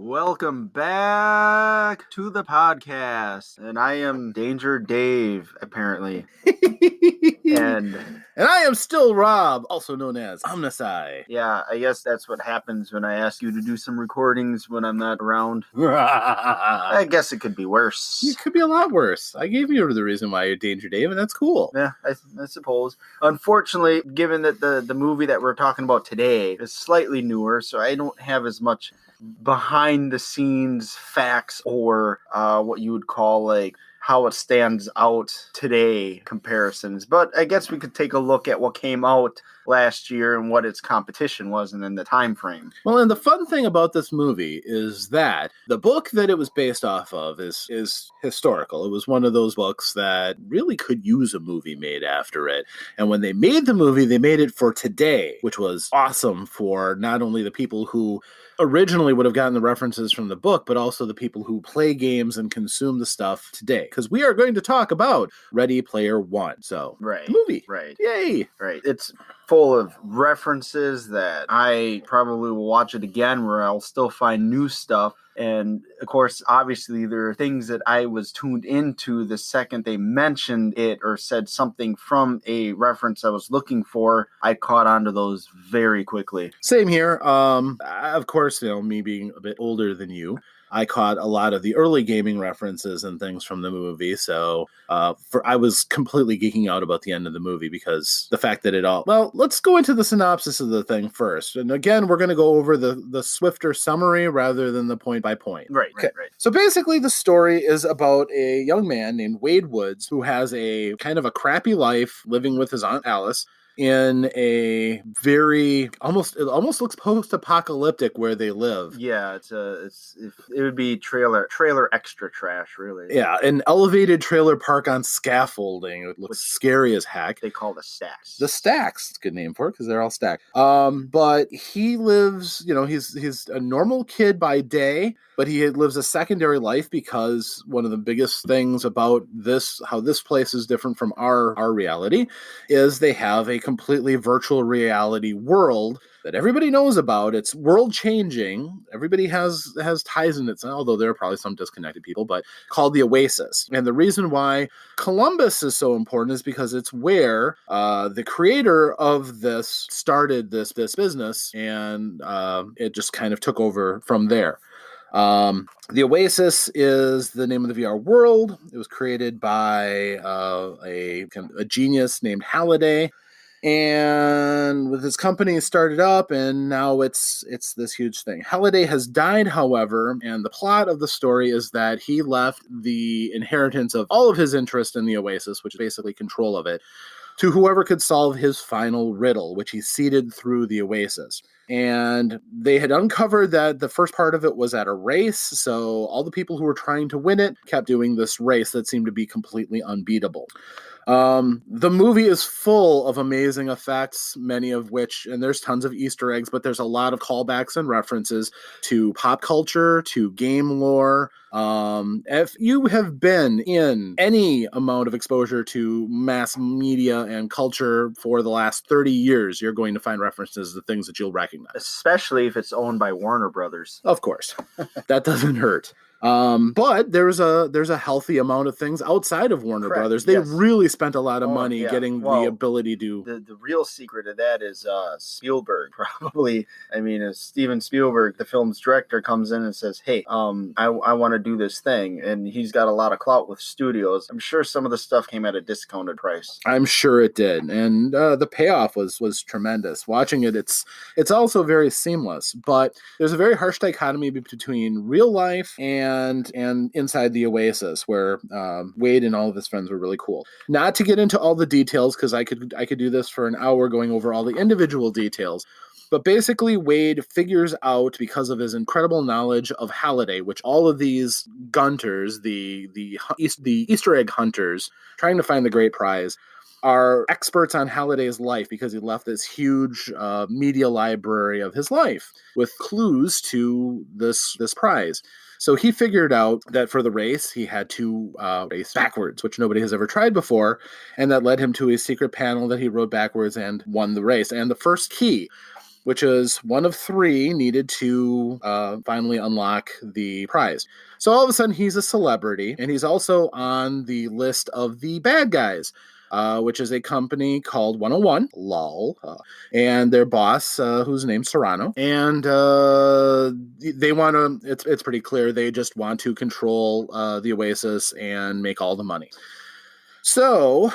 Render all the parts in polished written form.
Welcome back to the podcast. And I am Danger Dave, apparently. and I am still Rob, also known as Omnisci. Yeah, I guess that's what happens when I ask you to do some recordings when I'm not around. I guess it could be worse. It could be a lot worse. I gave you the reason why you're Danger Dave, and that's cool. Yeah, I suppose. Unfortunately, given that the movie that we're talking about today is slightly newer, so I don't have as much behind the scenes facts or what you would call like how it stands out today comparisons. But I guess we could take a look at what came out last year and what its competition was and then the time frame. Well, and the fun thing about this movie is that the book that it was based off of is historical. It was one of those books that really could use a movie made after it. And when they made the movie, they made it for today, which was awesome for not only the people who originally would have gotten the references from the book, but also the people who play games and consume the stuff today. Because we are going to talk about Ready Player One. So, right, the movie. Right. Yay. Right. It's full of references that I probably will watch it again where I'll still find new stuff. And of course, obviously, there are things that I was tuned into the second they mentioned it or said something from a reference I was looking for. I caught on to those very quickly. Same here. Of course, me being a bit older than you, I caught a lot of the early gaming references and things from the movie. So I was completely geeking out about the end of the movie because the fact that it all... Well, let's go into the synopsis of the thing first. And again, we're going to go over the swifter summary rather than the point by point. Right. So basically, the story is about a young man named Wade Woods who has a kind of a crappy life living with his Aunt Alice in a very it almost looks post-apocalyptic where they live. Yeah, it would be trailer extra trash, really. Yeah, an elevated trailer park on scaffolding. It looks scary as heck. They call the Stacks. The Stacks, good name for it because they're all stacked. But he lives, he's a normal kid by day, but he lives a secondary life because one of the biggest things about this, how this place is different from our reality, is they have a completely virtual reality world that everybody knows about. It's world changing. Everybody has ties in it, although there are probably some disconnected people, but called the Oasis. And the reason why Columbus is so important is because it's where the creator of this started this business, and it just kind of took over from there. The Oasis is the name of the VR world. It was created by a genius named Halliday. And with his company started up, and now it's this huge thing. Halliday has died, however, and the plot of the story is that he left the inheritance of all of his interest in the Oasis, which is basically control of it, to whoever could solve his final riddle, which he seeded through the Oasis. And they had uncovered that the first part of it was at a race, so all the people who were trying to win it kept doing this race that seemed to be completely unbeatable. The movie is full of amazing effects, many of which, and there's tons of Easter eggs, but there's a lot of callbacks and references to pop culture, to game lore. If you have been in any amount of exposure to mass media and culture for the last 30 years, you're going to find references to things that you'll recognize. Especially if it's owned by Warner Brothers. Of course. That doesn't hurt. But there's a healthy amount of things outside of Warner Brothers. They really spent a lot of money getting the ability to... The real secret of that is Spielburg, probably. I mean, as Steven Spielberg, the film's director, comes in and says, hey, I want to do this thing. And he's got a lot of clout with studios. I'm sure some of the stuff came at a discounted price. I'm sure it did. And the payoff was tremendous. Watching it, it's also very seamless. But there's a very harsh dichotomy between real life and inside the Oasis, where Wade and all of his friends were really cool. Not to get into all the details, because I could do this for an hour going over all the individual details. But basically, Wade figures out, because of his incredible knowledge of Halliday, which all of these gunters, the Easter egg hunters, trying to find the great prize, are experts on Halliday's life, because he left this huge media library of his life with clues to this prize. So he figured out that for the race, he had to race backwards, which nobody has ever tried before, and that led him to a secret panel that he wrote backwards and won the race. And the first key, which is one of 3 needed to finally unlock the prize. So all of a sudden, he's a celebrity, and he's also on the list of the bad guys, which is a company called 101, lol, and their boss, whose name's Serrano. And they want to, it's pretty clear, they just want to control the Oasis and make all the money. So,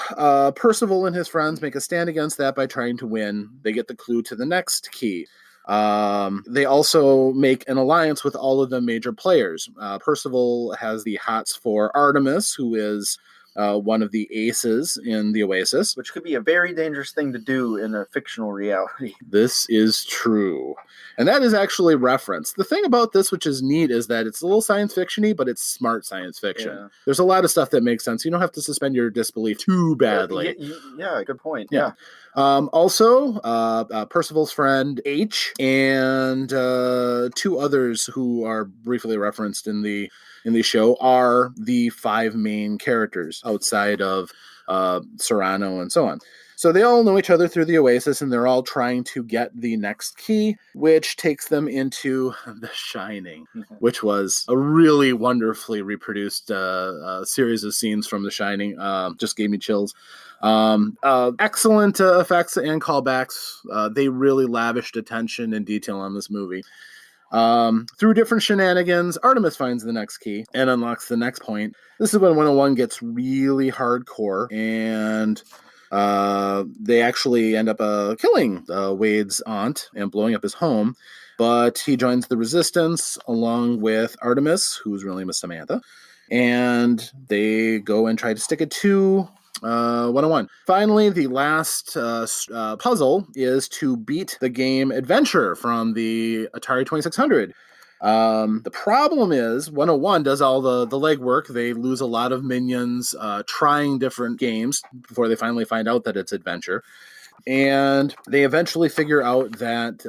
Percival and his friends make a stand against that by trying to win. They get the clue to the next key. They also make an alliance with all of the major players. Percival has the hots for Artemis, who is one of the aces in the Oasis. Which could be a very dangerous thing to do in a fictional reality. This is true. And that is actually referenced. The thing about this, which is neat, is that it's a little science fiction-y, but it's smart science fiction. Yeah. There's a lot of stuff that makes sense. You don't have to suspend your disbelief too badly. Yeah, good point. Yeah. Also, Percival's friend H and 2 others who are briefly referenced in the show are the 5 main characters outside of Serrano and so on. So they all know each other through the Oasis, and they're all trying to get the next key, which takes them into The Shining, which was a really wonderfully reproduced series of scenes from The Shining. Just gave me chills. Excellent effects and callbacks. They really lavished attention and detail on this movie. Through different shenanigans, Artemis finds the next key and unlocks the next point. This is when 101 gets really hardcore, and they actually end up killing Wade's aunt and blowing up his home. But he joins the resistance along with Artemis, whose real name is Samantha, and they go and try to stick it to 101. Finally, the last puzzle is to beat the game Adventure from the Atari 2600. The problem is 101 does all the legwork. They lose a lot of minions trying different games before they finally find out that it's Adventure. And they eventually figure out that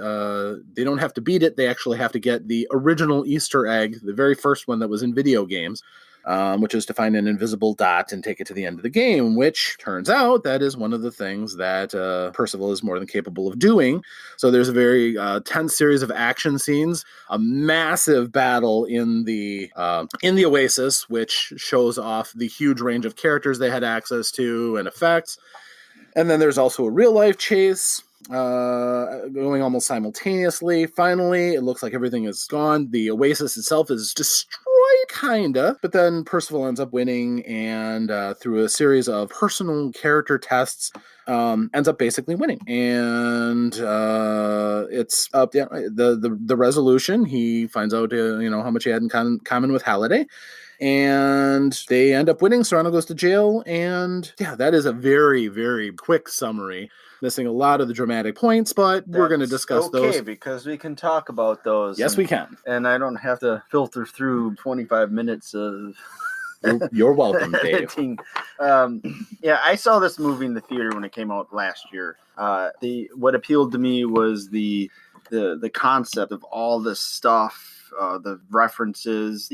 they don't have to beat it. They actually have to get the original Easter egg, the very first one that was in video games, which is to find an invisible dot and take it to the end of the game, which turns out that is one of the things that Percival is more than capable of doing. So there's a very tense series of action scenes, a massive battle in the Oasis, which shows off the huge range of characters they had access to and effects. And then there's also a real-life chase going almost simultaneously. Finally, it looks like everything is gone. The Oasis itself is destroyed, kinda, but then Percival ends up winning, and through a series of personal character tests, ends up basically winning. And it's up. Yeah, the resolution. He finds out how much he had in common with Halliday. And they end up winning. Serrano goes to jail, and yeah, that is a very, very quick summary. Missing a lot of the dramatic points, but we're going to discuss those. Okay, because we can talk about those. Yes, we can. And I don't have to filter through 25 minutes of... You're welcome, Dave. Yeah, I saw this movie in the theater when it came out last year. What appealed to me was the concept of all this stuff. The references,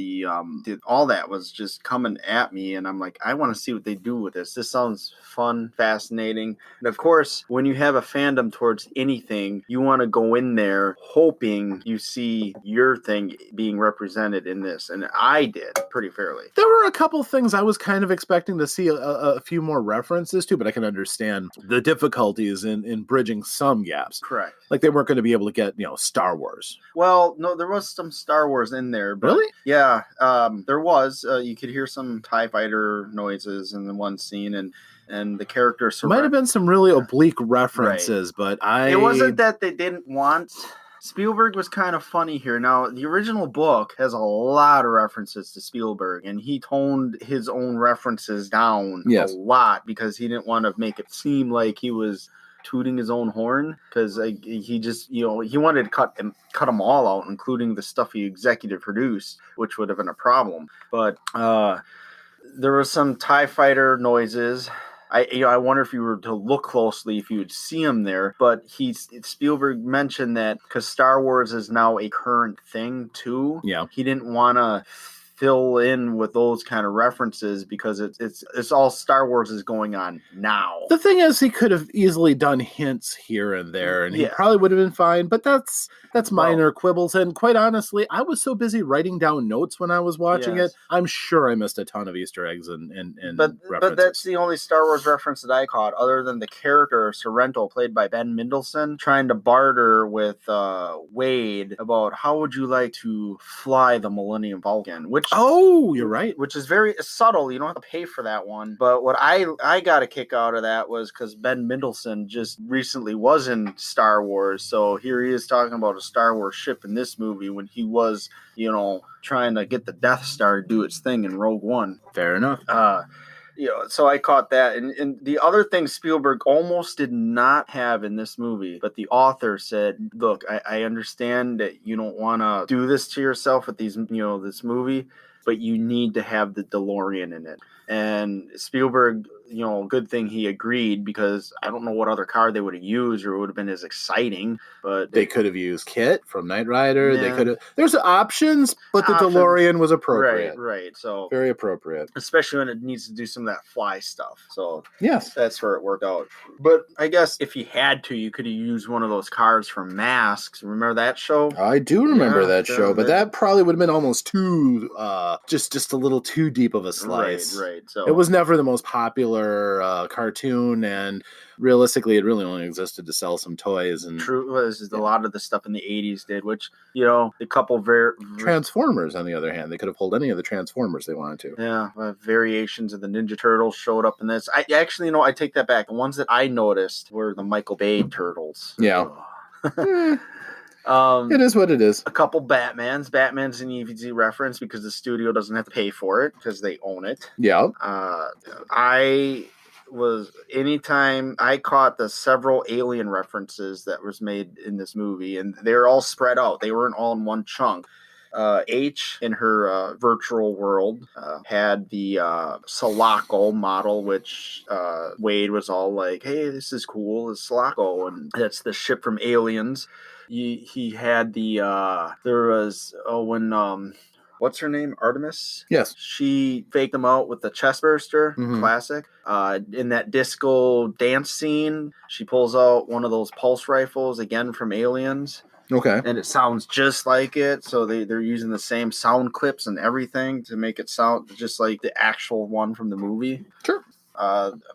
all that was just coming at me, and I'm like, I want to see what they do with this. This sounds fun, fascinating, and of course, when you have a fandom towards anything, you want to go in there hoping you see your thing being represented in this, and I did pretty fairly. There were a couple things I was kind of expecting to see a few more references to, but I can understand the difficulties in bridging some gaps. Correct. Like they weren't going to be able to get Star Wars. Well, no, there was some Star Wars in there. But really? Yeah, there was. You could hear some TIE fighter noises in the one scene, and the characters might have been some really oblique references, right. But it wasn't that they didn't want. Spielberg was kind of funny here. Now, the original book has a lot of references to Spielberg, and he toned his own references down a lot because he didn't want to make it seem like he was tooting his own horn, because he just he wanted to cut them all out, including the stuff he executive produced, which would have been a problem. But there was some TIE fighter noises. I wonder if you were to look closely if you would see him there. But Spielberg mentioned that because Star Wars is now a current thing too. Yeah, he didn't want to fill in with those kind of references because it's all Star Wars is going on now. The thing is, he could have easily done hints here and there, and he Yeah. probably would have been fine. But that's minor quibbles. And quite honestly, I was so busy writing down notes when I was watching it. I'm sure I missed a ton of Easter eggs and references. But that's the only Star Wars reference that I caught, other than the character Sorrento, played by Ben Mendelsohn, trying to barter with Wade about how would you like to fly the Millennium Falcon. Which you're right. Which is very subtle. You don't have to pay for that one. But what I got a kick out of that was because Ben Mendelsohn just recently was in Star Wars, so here he is talking about a Star Wars ship in this movie when he was, trying to get the Death Star to do its thing in Rogue One. Fair enough. So I caught that. And the other thing Spielberg almost did not have in this movie, but the author said, look, I understand that you don't want to do this to yourself with these, this movie, but you need to have the DeLorean in it. And Spielberg, good thing he agreed, because I don't know what other car they would have used or it would have been as exciting. But they could have used Kit from Knight Rider. Yeah. They could have. There's options, but the DeLorean was appropriate. Right. So very appropriate, especially when it needs to do some of that fly stuff. So yes, that's where it worked out. But I guess if you had to, you could have used one of those cars from Masks. Remember that show? I do remember that show, but that probably would have been almost too, just a little too deep of a slice. Right. So it was never the most popular cartoon, and realistically it really only existed to sell some toys. And true was a lot of the stuff in the 80s did, which the couple Transformers, on the other hand, they could have pulled any of the Transformers they wanted to. Variations of the Ninja Turtles showed up in this. I actually I take that back. The ones that I noticed were the Michael Bay Turtles. It is what it is. A couple Batman's an easy reference because the studio doesn't have to pay for it because they own it. Anytime I caught the several Alien references that was made in this movie, and they're all spread out. They weren't all in one chunk. H in her virtual world had the Sulaco model, which Wade was all like, hey, this is cool, it's Sulaco, and that's the ship from Aliens. He had what's her name? Artemis? Yes. She faked him out with the chest burster. Mm-hmm. Classic. In that disco dance scene, she pulls out one of those pulse rifles, again from Aliens. Okay. And it sounds just like it. So they're using the same sound clips and everything to make it sound just like the actual one from the movie. Sure.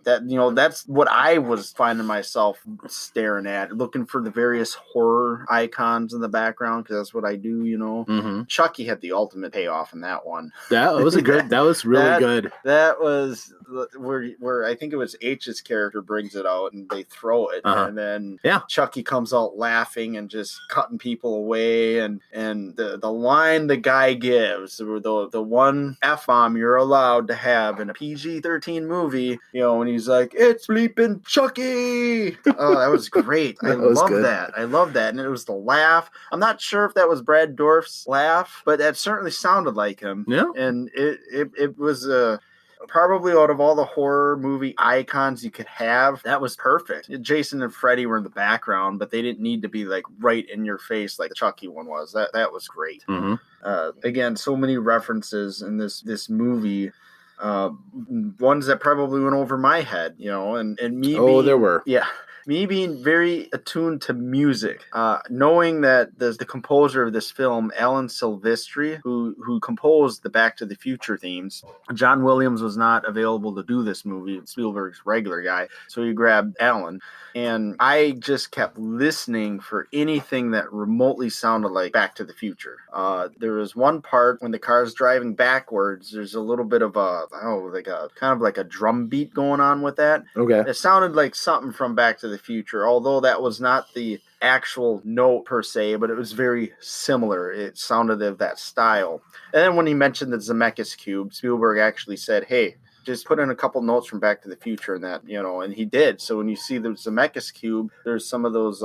That's what I was finding myself staring at, looking for the various horror icons in the background, because that's what I do. Mm-hmm. Chucky had the ultimate payoff in that one. That was that was really good. That was where I think it was H's character brings it out and they throw it, and then Chucky comes out laughing and just cutting people away, and the line the guy gives, the one F-bomb you're allowed to have in a PG-13 movie. When he's like, it's bleeping Chucky. Oh, that was great. I love that. And it was the laugh. I'm not sure if that was Brad Dourif's laugh, but that certainly sounded like him. Yeah. And it was probably out of all the horror movie icons you could have, that was perfect. Jason and Freddy were in the background, but they didn't need to be like right in your face like the Chucky one was. That was great. Mm-hmm. Again, so many references in this movie. Ones that probably went over my head, and me. There were. Yeah. Me being very attuned to music, knowing that the composer of this film, Alan Silvestri, who composed the Back to the Future themes, John Williams was not available to do this movie, Spielberg's regular guy, so he grabbed Alan. And I just kept listening for anything that remotely sounded like Back to the Future. There was one part when the car's driving backwards, there's a little bit of a drum beat going on with that. Okay. It sounded like something from Back to the Future, although that was not the actual note per se, but it was very similar. It sounded of that style. And then when he mentioned the Zemeckis cube, Spielberg actually said, hey, just put in a couple notes from Back to the Future and that, and he did. So when you see the Zemeckis cube, there's some of those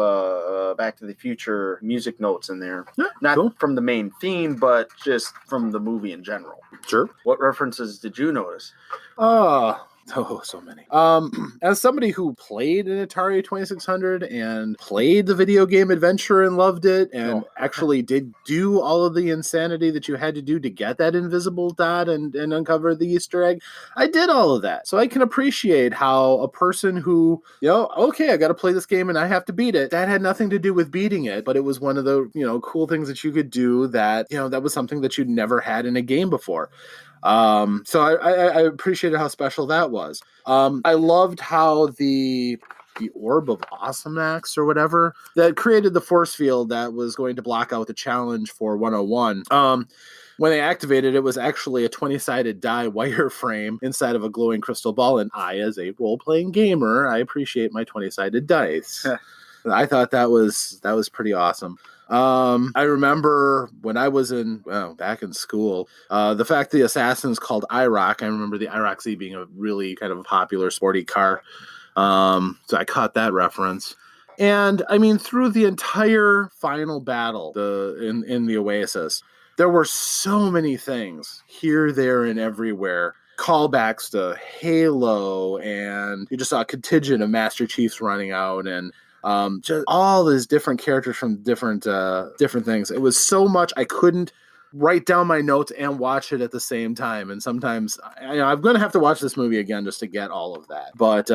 Back to the Future music notes in there. Yeah, not cool. from the main theme, but just from the movie in general. Sure. What references did you notice? Oh, so many. As somebody who played an Atari 2600 and played the video game Adventure and loved it, and actually did do all of the insanity that you had to do to get that invisible dot and uncover the Easter egg, I did all of that. So I can appreciate how a person who, okay, I got to play this game and I have to beat it. That had nothing to do with beating it, but it was one of the, cool things that you could do that, that was something that you'd never had in a game before. So I appreciated how special that was. I loved how the Orb of Awesomax or whatever that created the force field that was going to block out the challenge for 101. When they activated it, was actually a 20-sided die wireframe inside of a glowing crystal ball, and I, as a role-playing gamer, I appreciate my 20-sided dice. I thought that was pretty awesome. I remember when I was back in school, the fact the Assassin's called IROC, I remember the IROC Z being a really kind of popular sporty car. So I caught that reference. And I mean, through the entire final battle, in the Oasis, there were so many things here, there, and everywhere. Callbacks to Halo, and you just saw a contingent of Master Chiefs running out, and just all these different characters from different things. It was so much I couldn't write down my notes and watch it at the same time. And sometimes I'm going to have to watch this movie again just to get all of that. But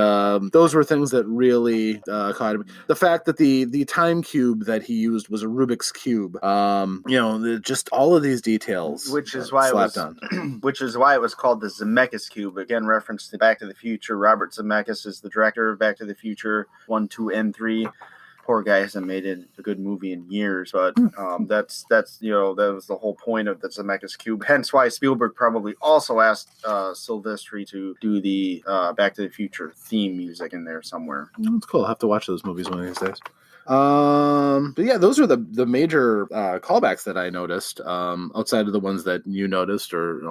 those were things that really caught me. The fact that the time cube that he used was a Rubik's cube. Just all of these details, which is why it was called the Zemeckis cube. Again, reference to Back to the Future. Robert Zemeckis is the director of Back to the Future 1, 2, and 3. Poor guy hasn't made it a good movie in years, but that's that was the whole point of the Zemeckis cube. Hence why Spielberg probably also asked Silvestri to do the Back to the Future theme music in there somewhere. That's cool. I'll have to watch those movies one of these days. But yeah, those are the major callbacks that I noticed, outside of the ones that you noticed or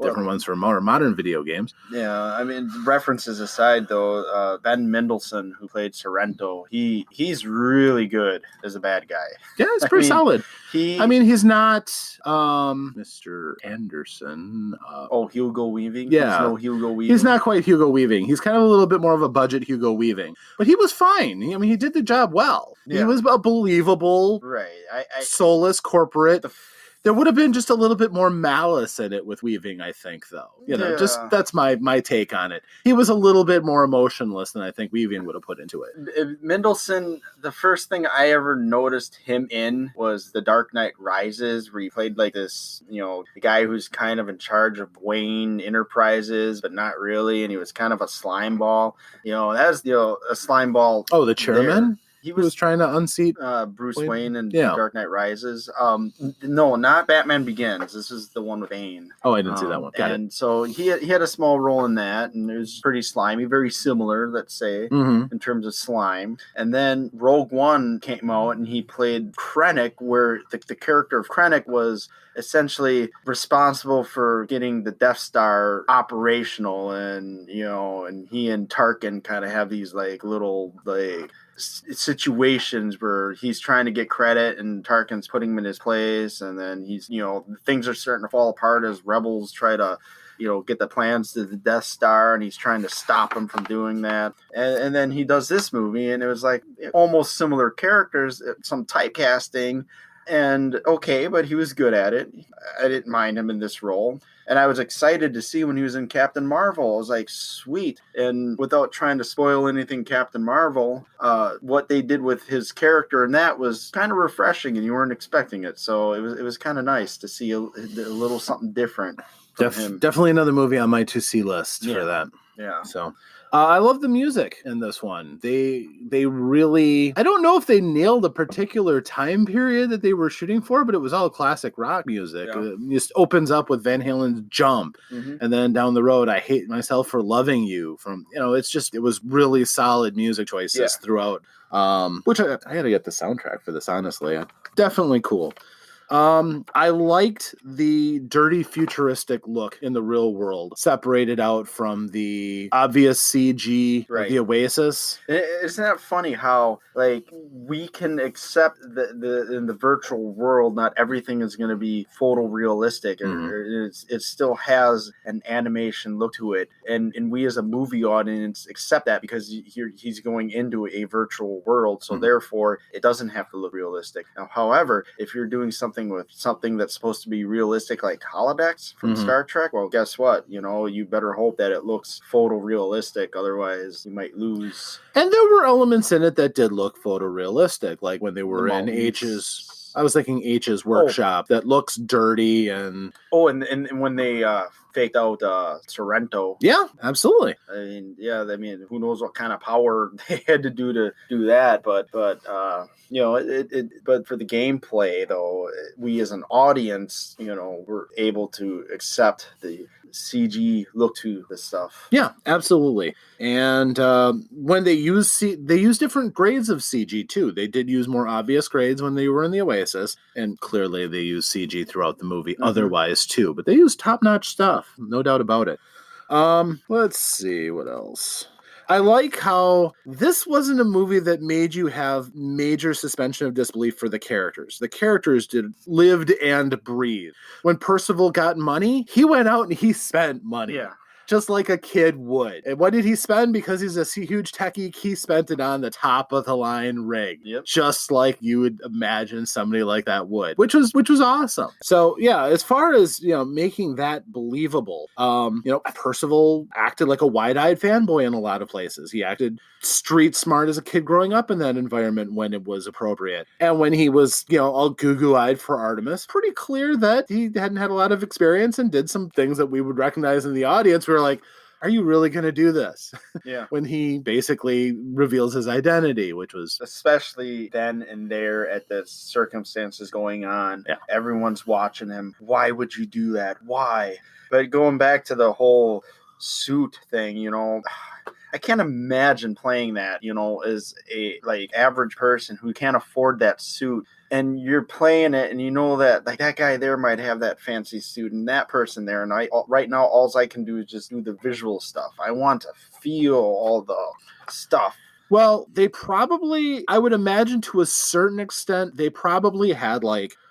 different ones from more modern video games. Yeah, I mean, references aside, though, Ben Mendelsohn, who played Sorrento, he's really good as a bad guy. Yeah, it's pretty solid. He's not Mr. Anderson. Hugo Weaving? Yeah. No Hugo Weaving. He's not quite Hugo Weaving. He's kind of a little bit more of a budget Hugo Weaving. But he was fine. He did the job well. Yeah. He was a believable, right? soulless corporate. There would have been just a little bit more malice in it with Weaving, I think, though. Just that's my take on it. He was a little bit more emotionless than I think Weaving would have put into it. Mendelsohn, the first thing I ever noticed him in was The Dark Knight Rises, where he played like this, the guy who's kind of in charge of Wayne Enterprises, but not really, and he was kind of a slime ball. That was a slime ball. Oh, the chairman? There. He was trying to unseat Bruce Wayne in Dark Knight Rises. No, not Batman Begins. This is the one with Bane. Oh, I didn't see that one. Got it. So he had a small role in that, and it was pretty slimy, very similar, let's say, in terms of slime. And then Rogue One came out, and he played Krennic, where the character of Krennic was essentially responsible for getting the Death Star operational, and and he and Tarkin kind of have these little situations where he's trying to get credit and Tarkin's putting him in his place, and then he's things are starting to fall apart as rebels try to get the plans to the Death Star, and he's trying to stop him from doing that. And then he does this movie, and it was like almost similar characters, some typecasting, and but he was good at it. I didn't mind him in this role. And I was excited to see when he was in Captain Marvel. I was like, sweet. And without trying to spoil anything Captain Marvel, what they did with his character in that was kind of refreshing, and you weren't expecting it. So it was kind of nice to see a little something different from him. Definitely another movie on my to-see list for that. Yeah. So I love the music in this one. They really, I don't know if they nailed a particular time period that they were shooting for, but it was all classic rock music. Yeah. It just opens up with Van Halen's Jump. And then down the road, I Hate Myself for Loving You. It was really solid music choices throughout. Which I got to get the soundtrack for this, honestly. Definitely cool. I liked the dirty futuristic look in the real world, separated out from the obvious CG of the Oasis. Isn't that funny how like we can accept the in the virtual world, not everything is going to be photorealistic, or it still has an animation look to it, and we as a movie audience accept that because he's going into a virtual world, so therefore it doesn't have to look realistic. Now, however, if you're doing something with something that's supposed to be realistic, like holodecks from Star Trek, well, guess what? You better hope that it looks photorealistic, otherwise you might lose. And there were elements in it that did look photorealistic, like when they were in H's. I was thinking H's workshop that looks dirty and. Oh, and when they faked out Sorrento. Yeah, absolutely. I mean, who knows what kind of power they had to do that, but but for the gameplay though, we as an audience, were able to accept the CG look to this stuff. Yeah, absolutely. And when they use different grades of CG too. They did use more obvious grades when they were in the Oasis, and clearly they use CG throughout the movie otherwise too. But they use top-notch stuff, no doubt about it. Let's see what else. I like how this wasn't a movie that made you have major suspension of disbelief for the characters. The characters lived and breathed. When Percival got money, he went out and he spent money. Yeah. Just like a kid would. And what did he spend? Because he's a huge techie, he spent it on the top of the line rig. Yep. Just like you would imagine somebody like that would. Which was awesome. So yeah, as far as making that believable, Percival acted like a wide-eyed fanboy in a lot of places. He acted street smart as a kid growing up in that environment when it was appropriate. And when he was, all goo-goo-eyed for Artemis, pretty clear that he hadn't had a lot of experience and did some things that we would recognize in the audience. We're like, are you really going to do this? Yeah. When he basically reveals his identity, which was... Especially then and there at the circumstances going on. Yeah. Everyone's watching him. Why would you do that? Why? But going back to the whole suit thing, I can't imagine playing that, as a average person who can't afford that suit. And you're playing it, and that guy there might have that fancy suit, and that person there. And right now, all I can do is just do the visual stuff. I want to feel all the stuff. Well, they probably, I would imagine to a certain extent, they probably had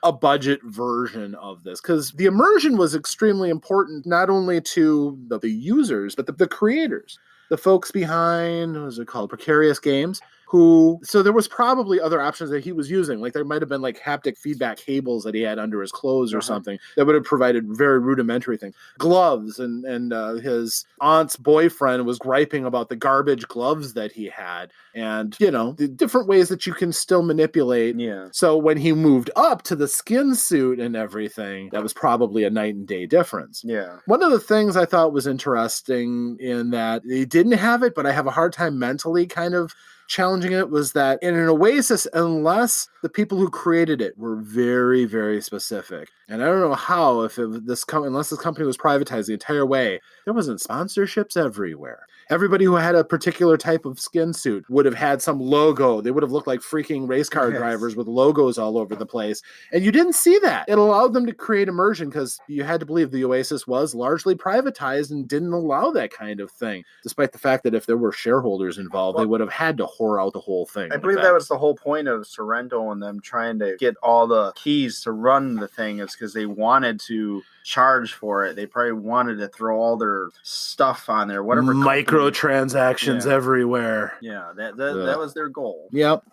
a budget version of this, because the immersion was extremely important, not only to the users, but the creators. The folks behind, what was it called, Precarious Games, so there was probably other options that he was using. There might have been haptic feedback cables that he had under his clothes or something that would have provided very rudimentary things. Gloves, and his aunt's boyfriend was griping about the garbage gloves that he had, and, the different ways that you can still manipulate. Yeah. So when he moved up to the skin suit and everything, that was probably a night and day difference. Yeah. One of the things I thought was interesting in that they didn't have it, but I have a hard time mentally kind of challenging it, was that in an Oasis, unless the people who created it were very, very specific, and I don't know how, unless this company was privatized the entire way, there wasn't sponsorships everywhere. Everybody who had a particular type of skin suit would have had some logo. They would have looked like freaking race car drivers with logos all over the place. And you didn't see that. It allowed them to create immersion because you had to believe the Oasis was largely privatized and didn't allow that kind of thing, despite the fact that if there were shareholders involved, they would have had to whore out the whole thing. I believe that was the whole point of Sorrento and them trying to get all the keys to run the thing, is because they wanted to charge for it. They probably wanted to throw all their stuff on there, whatever. Microtransactions everywhere. Yeah, that was their goal. Yep.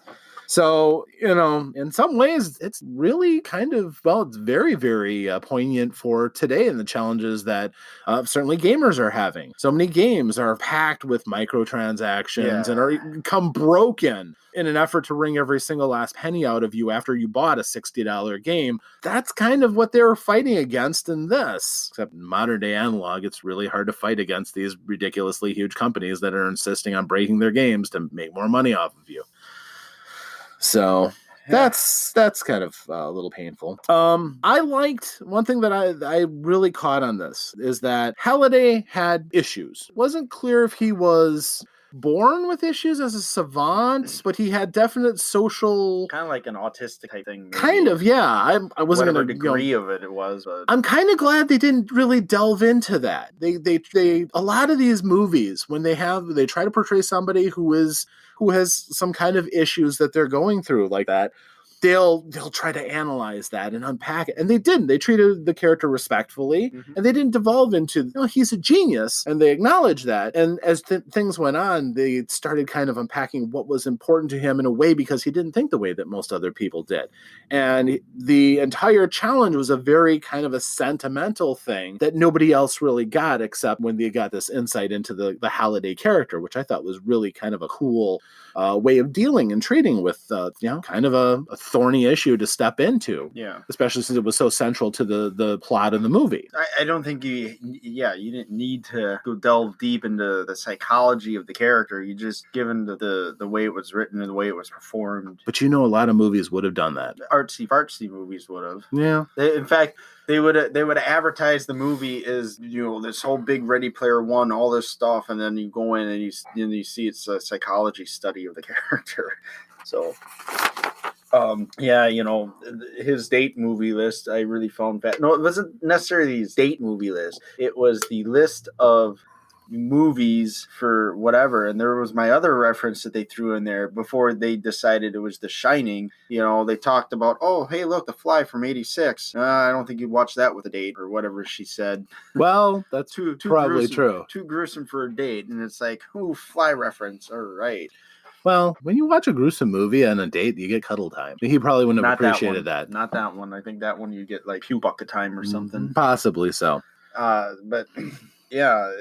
So, in some ways, it's really it's very, very poignant for today and the challenges that certainly gamers are having. So many games are packed with microtransactions and are become broken in an effort to wring every single last penny out of you after you bought a $60 game. That's kind of what they were fighting against in this. Except in modern day analog, it's really hard to fight against these ridiculously huge companies that are insisting on breaking their games to make more money off of you. So that's kind of a little painful. I liked one thing that I really caught on this is that Halliday had issues. Wasn't clear if he was born with issues as a savant, but he had definite social... Kind of like an autistic type thing. Maybe. Kind of, yeah. I wasn't Whatever going to... degree of it was, but... I'm kind of glad they didn't really delve into that. They a lot of these movies, when they try to portray somebody who has some kind of issues that they're going through like that, they'll try to analyze that and unpack it. And they didn't. They treated the character respectfully, and they didn't devolve into, he's a genius, and they acknowledged that. And as things went on, they started kind of unpacking what was important to him in a way, because he didn't think the way that most other people did. And the entire challenge was a very kind of a sentimental thing that nobody else really got, except when they got this insight into the Halliday character, which I thought was really kind of a cool way of dealing and treating with, kind of a thorny issue to step into. Yeah. Especially since it was so central to the plot of the movie. I don't think you didn't need to go delve deep into the psychology of the character. You just, given the way it was written and the way it was performed. But a lot of movies would have done that. Artsy movies would have. Yeah. In fact, they would advertise the movie as, this whole big Ready Player One, all this stuff, and then you go in and you see it's a psychology study of the character. So, his date movie list, I really found that. No, it wasn't necessarily his date movie list. It was the list of movies for whatever. And there was my other reference that they threw in there before they decided it was The Shining. They talked about, oh, hey, look, The Fly from '86. I don't think you'd watch that with a date, or whatever she said. Well, that's too probably gruesome, true. Too gruesome for a date. And it's like, ooh, Fly reference. All right. Well, when you watch a gruesome movie on a date, you get cuddle time. He probably wouldn't have appreciated that. Not that one. I think that one you get like puke bucket time or something. Possibly so. But yeah,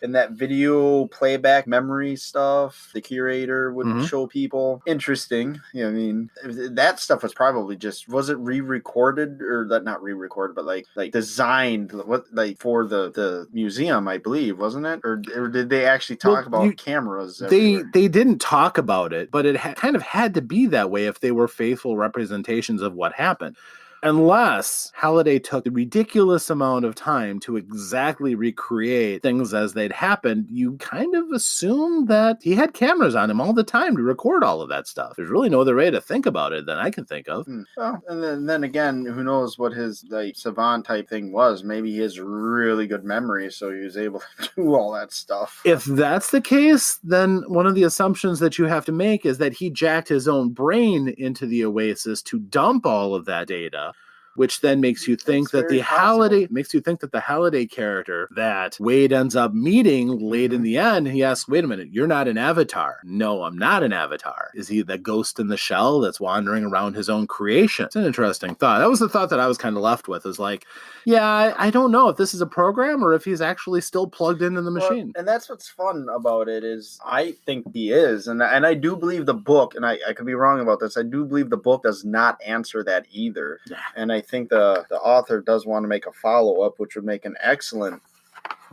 in that video playback memory stuff, the curator would show people. Interesting. That stuff was probably was it re-recorded, or that not re-recorded, but like designed for the museum, I believe, wasn't it? Or did they actually talk about cameras? They didn't talk about it, but it kind of had to be that way if they were faithful representations of what happened. Unless Halliday took the ridiculous amount of time to exactly recreate things as they'd happened, you kind of assume that he had cameras on him all the time to record all of that stuff. There's really no other way to think about it than I can think of. Well, and then again, who knows what his savant type thing was? Maybe he has really good memory, so he was able to do all that stuff. If that's the case, then one of the assumptions that you have to make is that he jacked his own brain into the Oasis to dump all of that data, which then makes you think that the Halliday character that Wade ends up meeting late in the end, he asks, wait a minute, you're not an avatar. No, I'm not an avatar. Is he the ghost in the shell that's wandering around his own creation? It's an interesting thought. That was the thought that I was kind of left with, is like, yeah, I don't know if this is a program or if he's actually still plugged into the machine. And that's what's fun about it, is I think he is. And I do believe the book, and I could be wrong about this, I do believe the book does not answer that either. Yeah. And I think the author does want to make a follow-up, which would make an excellent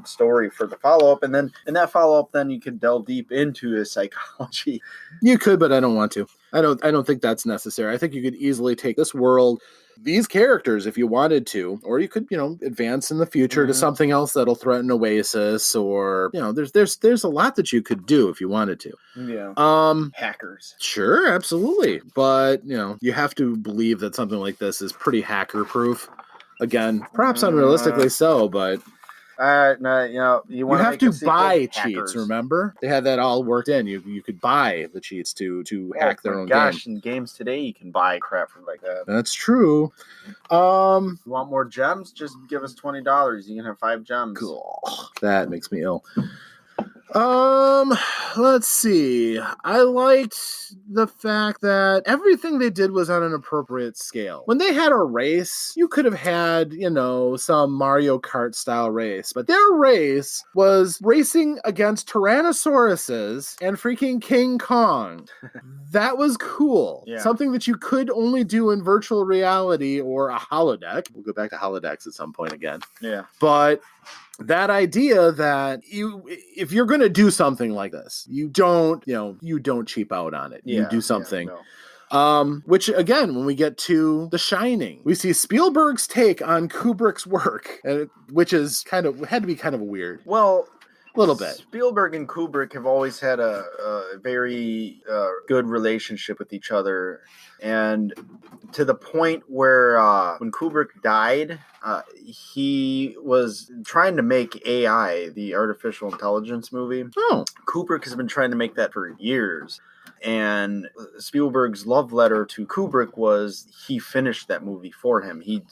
story for the follow-up, and then in that follow-up, then you could delve deep into his psychology. You could, but I don't want to. I don't think that's necessary. I think you could easily take this world, these characters, if you wanted to, or you could, advance in the future to something else that'll threaten Oasis, or there's a lot that you could do if you wanted to. Yeah. Hackers. Sure, absolutely, but you have to believe that something like this is pretty hacker-proof. Again, perhaps unrealistically so, but. No, you have to buy cheats. Remember, they had that all worked in. You could buy the cheats to hack their own game. In games today, you can buy crap from like that. That's true. You want more gems? Just give us $20. You can have 5 gems. Cool. That makes me ill. Let's see. I liked the fact that everything they did was on an appropriate scale. When they had a race, you could have had, some Mario Kart style race, but their race was racing against Tyrannosauruses and freaking King Kong. That was cool. Yeah. Something that you could only do in virtual reality or a holodeck. We'll go back to holodecks at some point again. Yeah. But that idea that if you're going to do something like this, you don't cheap out on it. You do something. Yeah, no. Which again, when we get to The Shining, we see Spielberg's take on Kubrick's work, which is had to be kind of weird. Well, A little bit. Spielberg and Kubrick have always had a very good relationship with each other, and to the point where when Kubrick died, he was trying to make AI, the artificial intelligence movie. Oh. Kubrick has been trying to make that for years. And Spielberg's love letter to Kubrick was he finished that movie for him. He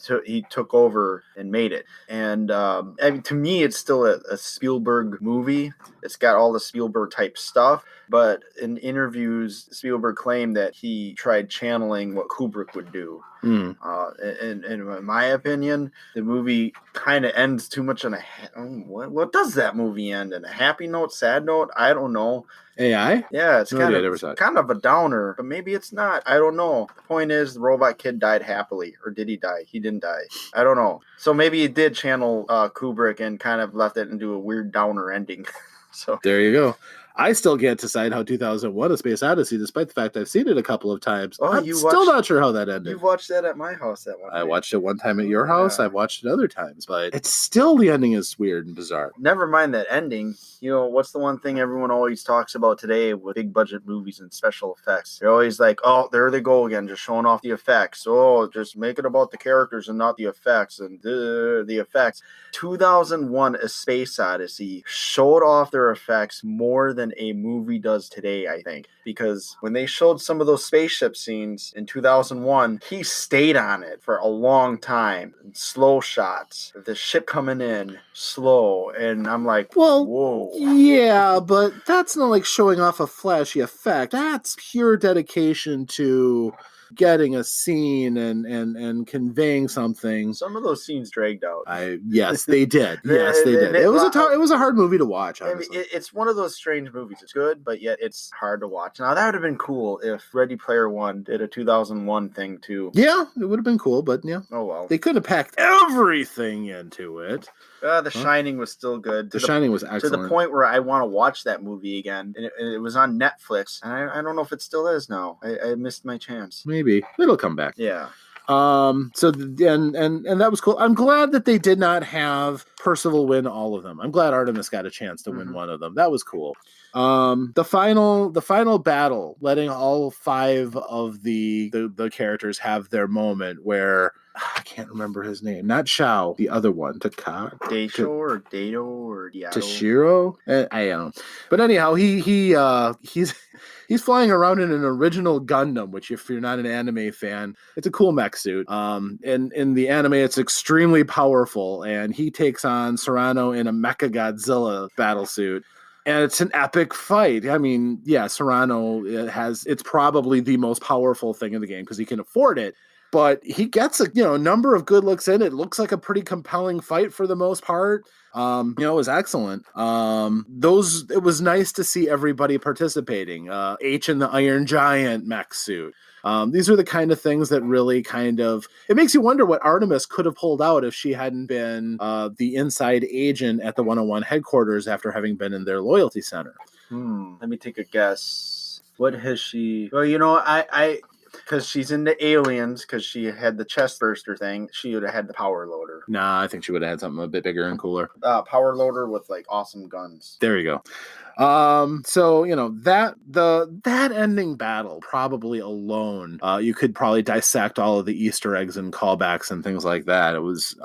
took over and made it. And I mean, to me, it's still a Spielberg movie. It's got all the Spielberg type stuff. But in interviews, Spielberg claimed that he tried channeling what Kubrick would do. And in my opinion, the movie kind of ends too much on a... what does that movie end? In a happy note, sad note? I don't know. AI? Yeah, it's No kind idea, of kind of a downer, but maybe it's not. I don't know. The point is, the robot kid died happily, or did he die? He didn't die. I don't know. So maybe he did channel Kubrick and kind of left it into a weird downer ending. So there you go. I still can't decide how 2001: A Space Odyssey, despite the fact I've seen it a couple of times. Oh, I'm still not sure how that ended. You watched that at my house that one I night. watched it one time at your house. I've watched it other times, but it's still, the ending is weird and bizarre. Never mind that ending. You know, what's the one thing everyone always talks about today with big budget movies and special effects? They're always like, oh, there they go again, just showing off the effects. Oh, just make it about the characters and not the effects. And the effects. 2001: A Space Odyssey showed off their effects more than a movie does today, I think. Because when they showed some of those spaceship scenes in 2001, he stayed on it for a long time. Slow shots. The ship coming in, slow. And I'm like, well, whoa. Yeah, but that's not like showing off a flashy effect. That's pure dedication to getting a scene and conveying something. Some of those scenes dragged out. Yes, they did. Yes, they did. It was a hard movie to watch, honestly. I mean, it's one of those strange movies. It's good, but yet it's hard to watch. Now, that would have been cool if Ready Player One did a 2001 thing, too. Yeah, it would have been cool, but yeah. Oh, well. They could have packed everything into it. The Shining was still good. The Shining was excellent. To the point where I want to watch that movie again. And it was on Netflix. And I don't know if it still is now. I missed my chance. Maybe. It'll come back. Yeah. And that was cool. I'm glad that they did not have Percival win all of them. I'm glad Artemis got a chance to win one of them. That was cool. The final battle, letting all 5 of the characters have their moment where I can't remember his name. Not Shao, the other one. Daisho or Dato or Diato. Tashiro? I don't know. But anyhow, he's flying around in an original Gundam, which if you're not an anime fan, it's a cool mech suit. In the anime, it's extremely powerful, and he takes on Serrano in a Mecha Godzilla battle suit. And it's an epic fight. I mean, yeah, Serrano it's probably the most powerful thing in the game because he can afford it. But he gets a number of good looks in. It looks like a pretty compelling fight for the most part. It was excellent. It was nice to see everybody participating. H in the Iron Giant mech suit. These are the kind of things that really it makes you wonder what Artemis could have pulled out if she hadn't been the inside agent at the 101 headquarters after having been in their loyalty center. Let me take a guess. What has she... Well, because she's into aliens, because she had the chest burster thing, she would have had the power loader. Nah, I think she would have had something a bit bigger and cooler. Power loader with like awesome guns. There you go. So that ending battle probably alone, you could probably dissect all of the Easter eggs and callbacks and things like that. It was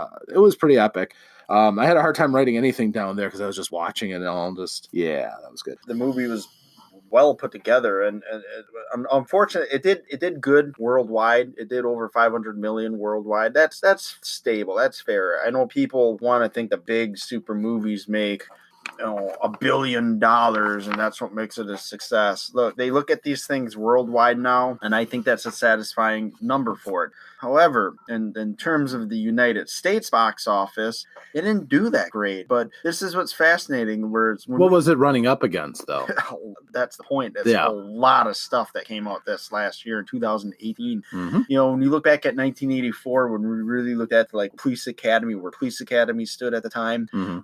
pretty epic. I had a hard time writing anything down there because I was just watching it and all. That was good. The movie was well put together, and unfortunately it did good worldwide. It did over 500 million worldwide. That's stable. That's fair. I know people want to think the big super movies make $1 billion and that's what makes it a success. Look, they look at these things worldwide now, and I think that's a satisfying number for it. However, in terms of the United States box office, it didn't do that great. But this is what's fascinating. What was it running up against, though? That's the point. That's a lot of stuff that came out this last year in 2018. Mm-hmm. When you look back at 1984, when we really looked at like Police Academy, where Police Academy stood at the time, mm-hmm.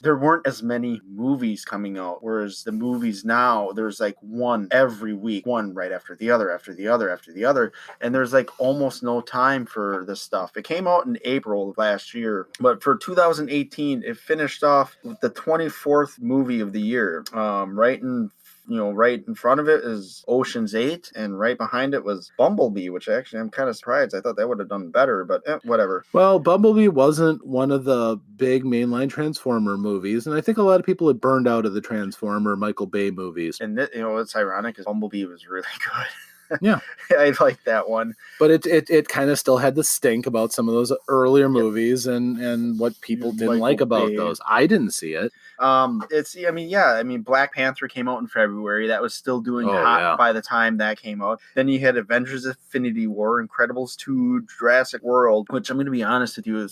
There weren't as many many movies coming out, whereas the movies now, there's like one every week, one right after the other, after the other, after the other, and there's like almost no time for this stuff. It came out in April of last year, but for 2018, it finished off with the 24th movie of the year. Right in front of it is Ocean's 8, and right behind it was Bumblebee, which actually I'm kind of surprised. I thought that would have done better, but whatever. Well, Bumblebee wasn't one of the big mainline Transformer movies, and I think a lot of people had burned out of the Transformer Michael Bay movies. And it's ironic because Bumblebee was really good. Yeah, I like that one, but it kind of still had the stink about some of those earlier movies and what people didn't like about those. I didn't see it. Black Panther came out in February. That was still doing hot by the time that came out. Then you had Avengers: Infinity War, Incredibles 2, Jurassic World, which I'm going to be honest with you,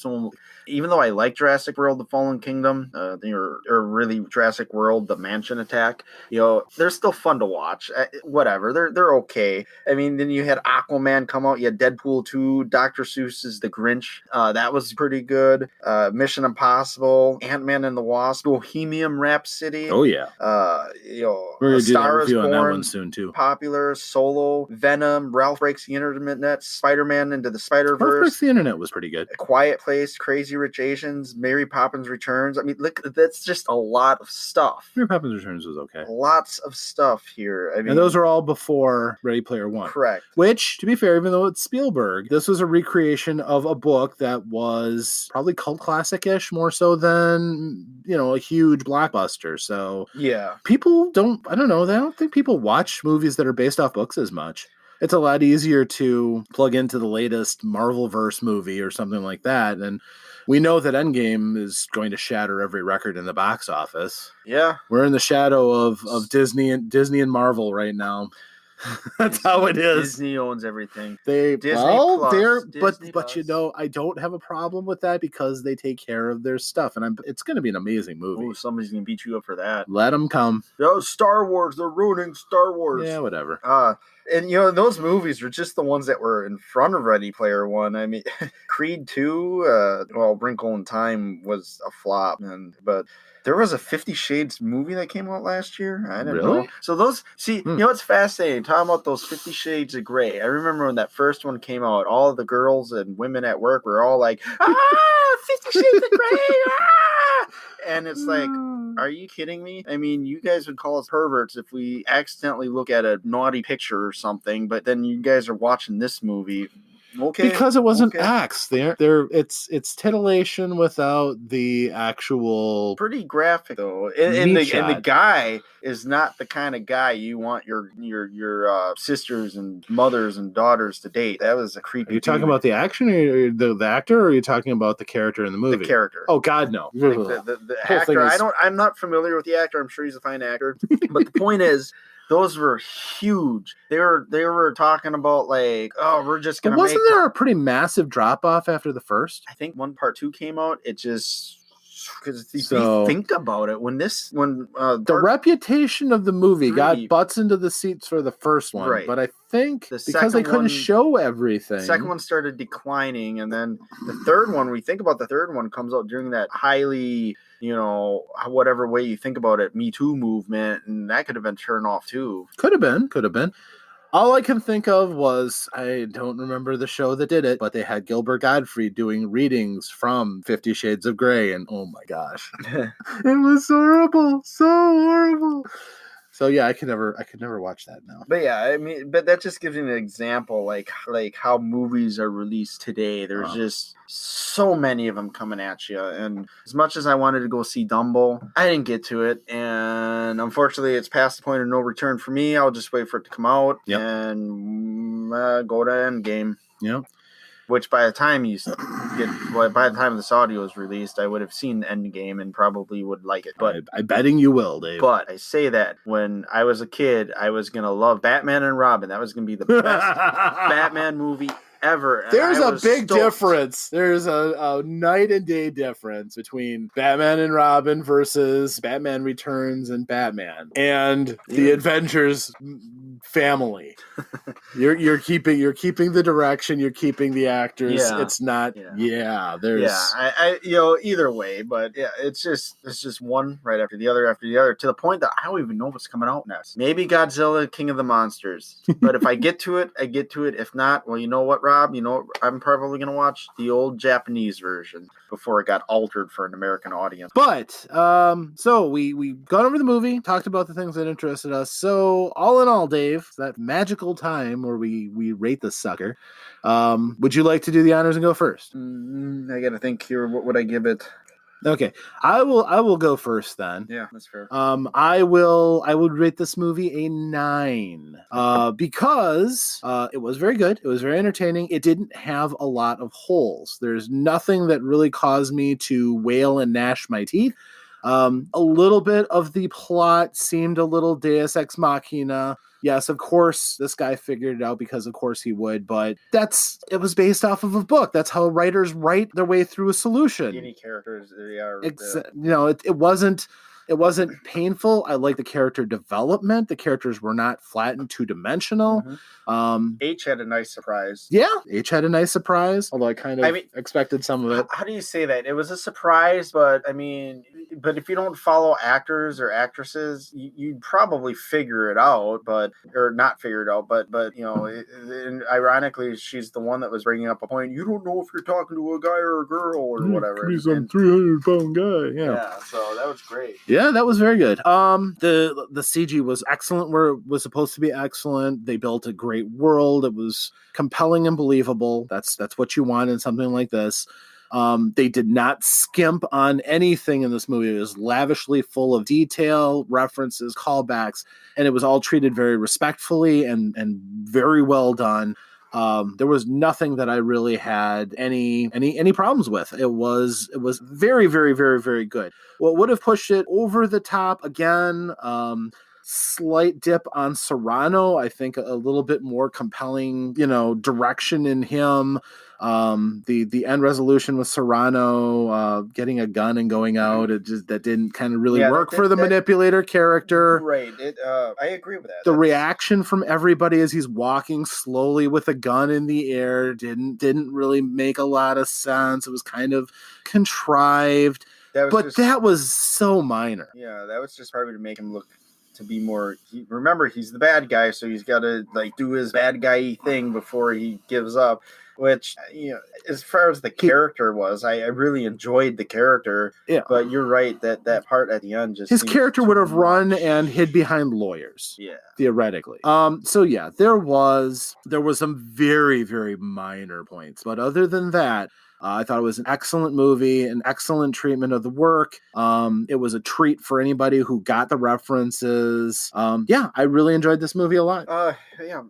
even though I like Jurassic World: The Fallen Kingdom, or really Jurassic World: The Mansion Attack, they're still fun to watch. Whatever, they're okay. I mean, then you had Aquaman come out. You had Deadpool 2, Dr. Seuss's The Grinch. That was pretty good. Mission Impossible, Ant-Man and the Wasp, Bohemian Rhapsody. Oh, yeah. We're going to do a review on that one soon, too. Popular, Solo, Venom, Ralph Breaks the Internet, Spider-Man Into the Spider-Verse. Ralph Breaks the Internet was pretty good. A Quiet Place, Crazy Rich Asians, Mary Poppins Returns. I mean, look, that's just a lot of stuff. Mary Poppins Returns was okay. Lots of stuff here. I mean, and those are all before Ready Player One. Correct. Which, to be fair, even though it's Spielberg, this was a recreation of a book that was probably cult classic-ish more so than, a huge blockbuster. So yeah, people I don't think people watch movies that are based off books as much. It's a lot easier to plug into the latest Marvel-verse movie or something like that. And we know that Endgame is going to shatter every record in the box office. Yeah. We're in the shadow of Disney and Marvel right now. That's how it is. Disney owns everything. But Plus. I don't have a problem with that because they take care of their stuff, and it's going to be an amazing movie. Oh, somebody's going to beat you up for that. Let them come. Star Wars, they're ruining Star Wars. Yeah, whatever. And those movies were just the ones that were in front of Ready Player One. I mean, Creed 2, Wrinkle in Time was a flop, but there was a 50 Shades movie that came out last year. I didn't know. So those, it's fascinating. Talking about those 50 Shades of Grey. I remember when that first one came out, all of the girls and women at work were all like, 50 Shades of Grey, And it's like, are you kidding me? I mean, you guys would call us perverts if we accidentally look at a naughty picture or something, but then you guys are watching this movie. Okay. Because it wasn't acts. It's titillation without the actual. Pretty graphic though, and the guy is not the kind of guy you want your sisters and mothers and daughters to date. That was a creepy. Are you talking about the action or the actor, or are you talking about the character in the movie? The character. Oh God, no. The actor. I'm not familiar with the actor. I'm sure he's a fine actor, but the point is. Those were huge. They were talking about like, we're just gonna. Wasn't there a pretty massive drop off after the first? I think when part 2 came out, it just because if you think about it, when the reputation of the movie got butts into the seats for the first one, right? But I think because they couldn't show everything, the second one started declining, and then the third one. We think about the third one comes out during that highly. Whatever way you think about it, Me Too movement, and that could have been turned off too. Could have been. All I can think of was, I don't remember the show that did it, but they had Gilbert Gottfried doing readings from 50 Shades of Grey, and oh my gosh. It was horrible. So horrible. So yeah, I could never watch that now. But yeah, I mean, but that just gives you an example, like how movies are released today. There's just so many of them coming at you, and as much as I wanted to go see Dumbo, I didn't get to it, and unfortunately, it's past the point of no return for me. I'll just wait for it to come out and go to Endgame. Yep. Which by the time by the time this audio is released, I would have seen Endgame and probably would like it. But I'm betting you will, Dave. But I say that when I was a kid, I was gonna love Batman and Robin. That was gonna be the best Batman movie ever. And There's I a was big stoked. difference. There's a night and day difference between Batman and Robin versus Batman Returns and Batman and the Avengers family. You're keeping the direction, you're keeping the actors. Yeah. It's not. Yeah. There's. I either way, but yeah, it's just one right after the other to the point that I don't even know what's coming out next. Maybe Godzilla, King of the Monsters. But if I get to it, I get to it. If not, well, you know what, Rob? You know what I'm probably gonna watch? The old Japanese version before it got altered for an American audience. But so we got over the movie, talked about the things that interested us. So all in all, Dave, that magical time where we rate the sucker. Would you like to do the honors and go first? I gotta think here. What would I give it? Okay, I will go first then. Yeah, that's fair. I would rate this movie a 9 because it was very good. It was very entertaining. It didn't have a lot of holes. There's nothing that really caused me to wail and gnash my teeth. A little bit of the plot seemed a little Deus Ex Machina. Yes, of course, this guy figured it out because of course he would, but it was based off of a book. That's how writers write their way through a solution. Any characters, they are. It wasn't painful. I like the character development. The characters were not flat and two-dimensional. Mm-hmm. H had a nice surprise. Yeah, H had a nice surprise, although I expected some of it. How do you say that? It was a surprise, but if you don't follow actors or actresses, you'd probably figure it out, or not figure it out, but and ironically, she's the one that was bringing up a point. You don't know if you're talking to a guy or a girl or whatever. He's some 300-pound guy. Yeah, so that was great. Yeah, that was very good. The CG was excellent where it was supposed to be excellent. They built a great world. It was compelling and believable. That's what you want in something like this. They did not skimp on anything in this movie. It was lavishly full of detail, references, callbacks, and it was all treated very respectfully and very well done. There was nothing that I really had any problems with. It was very, very, very, very good. What would have pushed it over the top again? Slight dip on Serrano. I think a little bit more compelling, direction in him. The end resolution with Serrano getting a gun and going out, that didn't kind of really work for the manipulator character. Right. I agree with that. The reaction from everybody as he's walking slowly with a gun in the air didn't really make a lot of sense. It was kind of contrived. That was so minor. Yeah, that was just probably to make him look to be more. Remember, he's the bad guy, so he's got to do his bad guy thing before he gives up. Which, as far as the character was, I really enjoyed the character. Yeah. But you're right that part at the end just. His character would have run and hid behind lawyers. Yeah. Theoretically. So yeah, there was some very, very minor points, but other than that, I thought it was an excellent movie, an excellent treatment of the work. It was a treat for anybody who got the references. I really enjoyed this movie a lot. Yeah,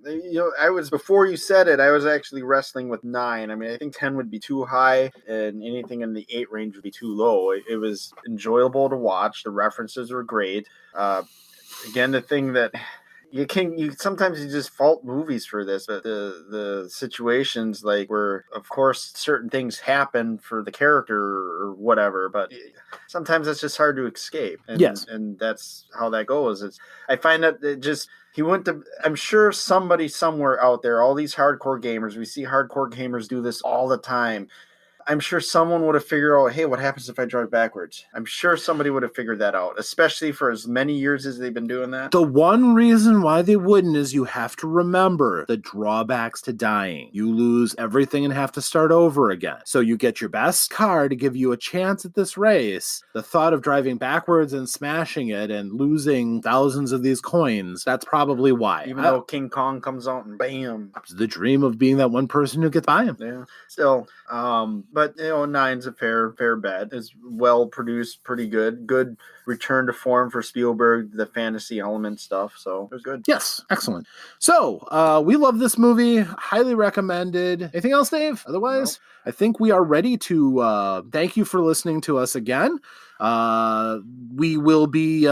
before you said it, I was actually wrestling with 9. I mean, I think 10 would be too high, and anything in the 8 range would be too low. It was enjoyable to watch. The references were great. Again, the thing that. You sometimes you just fault movies for this, but the situations where of course certain things happen for the character or whatever, but sometimes it's just hard to escape. And, yes, and that's how that goes. I find that I'm sure somebody somewhere out there, all these hardcore gamers, we see hardcore gamers do this all the time. I'm sure someone would have figured out, hey, what happens if I drive backwards? I'm sure somebody would have figured that out, especially for as many years as they've been doing that. The one reason why they wouldn't is you have to remember the drawbacks to dying. You lose everything and have to start over again. So you get your best car to give you a chance at this race. The thought of driving backwards and smashing it and losing thousands of these coins, that's probably why. Even though King Kong comes out and bam. It's the dream of being that one person who gets by him. Yeah. Still, but 9's a fair bet. It's well produced, pretty good. Good return to form for Spielberg, the fantasy element stuff. So it was good. Yes, excellent. So we love this movie. Highly recommended. Anything else, Dave? Otherwise, I think we are ready to thank you for listening to us again. We will be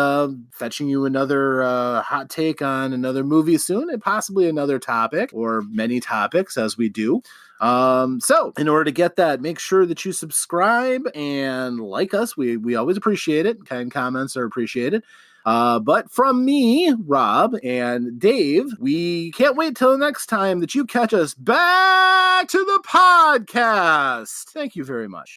fetching you another hot take on another movie soon, and possibly another topic or many topics as we do. So in order to get that, make sure that you subscribe and like us. We always appreciate it. Kind comments are appreciated. But from me, Rob, and Dave, we can't wait till the next time that you catch us back to the podcast. Thank you very much.